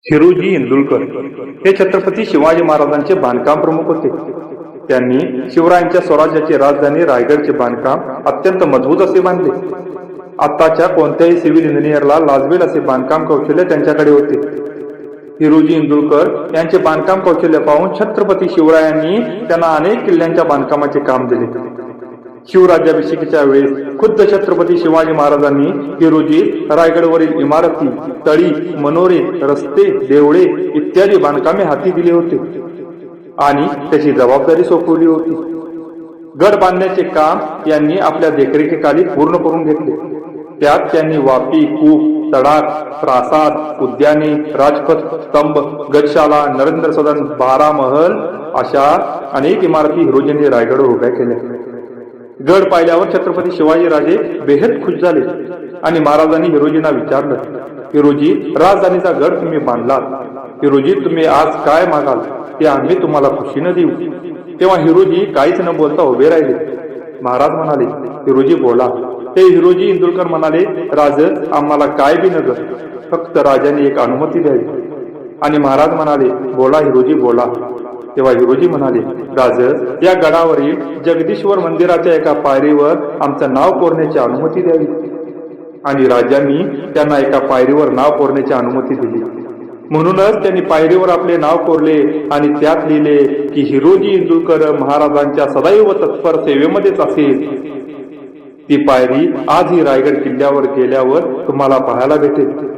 हिरोजी इंदुलकर हे छत्रपती शिवाजी महाराजांचे बांधकाम प्रमुख होते. त्यांनी शिवरायांच्या स्वराज्याची राजधानी रायगडचे बांधकाम अत्यंत मजबूत असे बांधले. आताच्या कोणत्याही सिव्हिल इंजिनियरला लाजवेल असे बांधकाम कौशल्य त्यांच्याकडे होते. हिरोजी इंदुलकर यांचे बांधकाम कौशल्य पाहून छत्रपती शिवरायांनी त्यांना अनेक किल्ल्यांच्या बांधकामाचे काम दिले. शिवराज्याभिषेकीच्या वेळेस खुद्द छत्रपती शिवाजी महाराजांनी हिरोजी रायगडवरील इमारती, तळी, मनोरे, रस्ते, देवळे इत्यादी बांधकामे हाती दिले होते आणि त्याची जबाबदारी सोपवली होती. गड बांधण्याचे काम यांनी आपल्या देखरेखीखाली पूर्ण करून घेतले. त्यात त्यांनी वापी, कूप, तडाख, प्रासाद, उद्याने, राजपथ, स्तंभ, गजशाला, नरेंद्र सदन, 12 महल अशा अनेक इमारती हिरोजींनी रायगडवर उभ्या केल्या. गड पाहिल्यावर छत्रपती शिवाजी राजे बेहद खुश झाले आणि महाराजांनी हिरोजींना विचारलं, हिरोजी, राजधानीचा गड तुम्ही बांधलात, हिरोजी तुम्ही आज काय मागाल ते आम्ही तुम्हाला खुशीनं देऊ. तेव्हा हिरोजी काहीच न बोलता उभे राहिले. महाराज म्हणाले, हिरोजी बोला. ते हिरोजी इंदुलकर म्हणाले, राज, आम्हाला काय बी नगर, फक्त राजाने एक अनुमती द्यावी. आणि महाराज म्हणाले, बोला हिरोजी बोला. तेव्हा हिरोजी म्हणाले, राज, या गडावरील जगदीश्वर मंदिराच्या एका पायरीवर आमचं नाव कोरण्याची अनुमती द्यावी. आणि राजांनी त्यांना एका पायरीवर नाव कोरण्याची अनुमती दिली. म्हणूनच त्यांनी पायरीवर आपले नाव कोरले आणि त्यात लिहिले की हिरोजी इंदुलकर महाराजांच्या सदैव तत्पर सेवेमध्येच असेल. ती पायरी आजही रायगड किल्ल्यावर गेल्यावर तुम्हाला पाहायला भेटेल.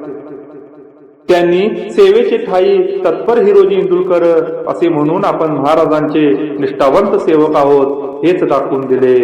त्यांनी सेवेचे ठाई तत्पर हिरोजी इंदुलकर असे म्हणून आपण महाराजांचे निष्ठावंत सेवक आहोत हेच दाखवून दिले.